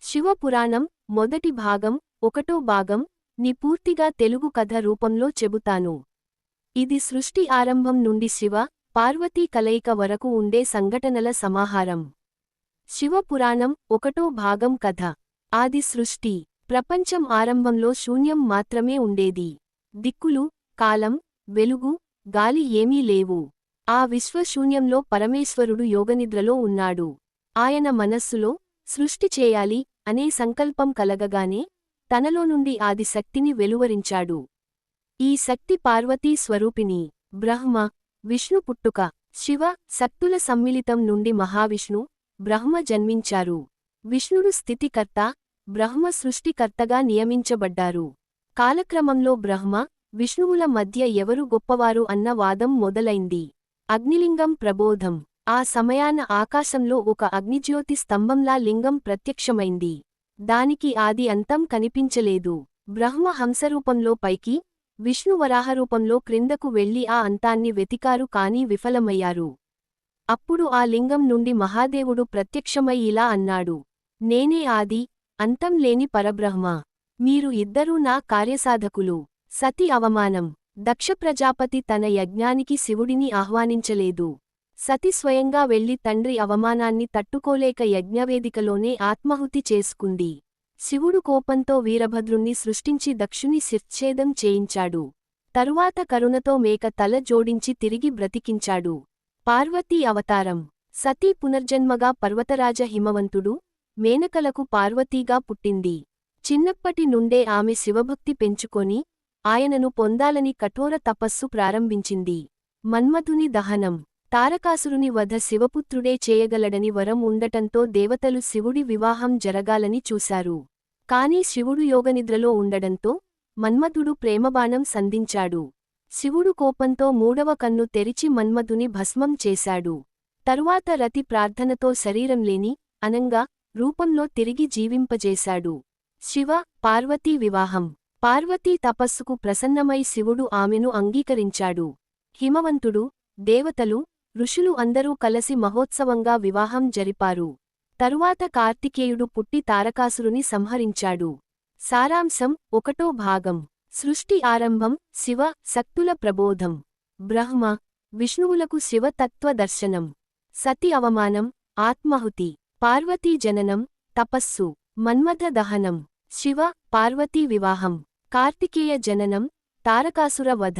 శివపురాణం మొదటి భాగం 1వ భాగం ని పూర్తిగా తెలుగు కథ రూపంలో చెబుతాను. ఇది సృష్టి ఆరంభం నుండి శివ, పార్వతీ కలయిక వరకు ఉండే సంఘటనల సమాహారం. శివపురాణం 1వ భాగం కథ. ఆది సృష్టి. ప్రపంచం ఆరంభంలో శూన్యం మాత్రమే ఉండేది. దిక్కులు, కాలం, వెలుగు, గాలి ఏమీ లేవు. ఆ విశ్వశూన్యంలో పరమేశ్వరుడు యోగనిద్రలో ఉన్నాడు. ఆయన మనస్సులో సృష్టి చేయాలి అనే సంకల్పం కలగగానే తనలో నుండి ఆది శక్తిని వెలువరించాడు. ఈ శక్తి పార్వతీ స్వరూపిణి. బ్రహ్మ, విష్ణు పుట్టుక. శివ, శక్తుల సమ్మిళితం నుండి మహావిష్ణు, బ్రహ్మ జన్మించారు. విష్ణుడు స్థితికర్త, బ్రహ్మ సృష్టికర్తగా నియమించబడ్డారు. కాలక్రమంలో బ్రహ్మ, విష్ణువుల మధ్య ఎవరు గొప్పవారు అన్న వాదం మొదలైంది. అగ్నిలింగం ప్రబోధం. ఆ సమయాన ఆకాశంలో ఒక అగ్నిజ్యోతి స్తంభంలా లింగం ప్రత్యక్షమైంది. దానికి ఆది అంతం కనిపించలేదు. బ్రహ్మ హంసరూపంలో పైకి, విష్ణు వరాహరూపంలో క్రిందకు వెళ్లి ఆ అంతాన్ని వెతికారు కానీ విఫలమయ్యారు. అప్పుడు ఆ లింగం నుండి మహాదేవుడు ప్రత్యక్షమై ఇలా అన్నాడు: నేనే ఆది, అంతం లేని పరబ్రహ్మ. మీరు ఇద్దరూ నా కార్యసాధకులు. సతి అవమానం. దక్ష ప్రజాపతి తన యజ్ఞానికి శివుడిని ఆహ్వానించలేదు. సతి స్వయంగా వెళ్లి తండ్రి అవమానాన్ని తట్టుకోలేక యజ్ఞవేదికలోనే ఆత్మాహుతి చేసుకుంది. శివుడు కోపంతో వీరభద్రుణ్ణి సృష్టించి దక్షుని శిర్ఛేదం చేయించాడు. తరువాత కరుణతో మేక తల జోడించి తిరిగి బ్రతికించాడు. పార్వతీ అవతారం. సతీ పునర్జన్మగా పర్వతరాజ హిమవంతుడు, మేనకలకు పార్వతీగా పుట్టింది. చిన్నప్పటి నుండే ఆమె శివభక్తి పెంచుకొని ఆయనను పొందాలని కఠోర తపస్సు ప్రారంభించింది. మన్మథుని దహనం. తారకాసురుని వధ శివపుత్రుడే చేయగలడని వరం ఉండటంతో దేవతలు శివుడి వివాహం జరగాలని చూశారు. కాని శివుడు యోగనిద్రలో ఉండడంతో మన్మథుడు ప్రేమబాణం సంధించాడు. శివుడు కోపంతో మూడవ కన్ను తెరిచి మన్మథుని భస్మం చేశాడు. తరువాత రతి ప్రార్థనతో శరీరంలేని, అనంగా, రూపంలో తిరిగి జీవింపజేశాడు. శివ, పార్వతీ వివాహం. పార్వతీ తపస్సుకు ప్రసన్నమై శివుడు ఆమెను అంగీకరించాడు. హిమవంతుడు, దేవతలు, ఋషులు అందరూ కలసి మహోత్సవంగా వివాహం జరిపారు. తరువాత కార్తికేయుడు పుట్టి తారకాసురుని సంహరించాడు. సారాంశం 1వ భాగం. సృష్టి ఆరంభం. శివ, శక్తుల ప్రబోధం. బ్రహ్మ, విష్ణువులకు శివతత్వ దర్శనం. సతి అవమానం, ఆత్మాహుతి. పార్వతీ జననం, తపస్సు. మన్మథ దహనం. శివ, పార్వతీ వివాహం. కార్తికేయ జననం, తారకాసుర వధ.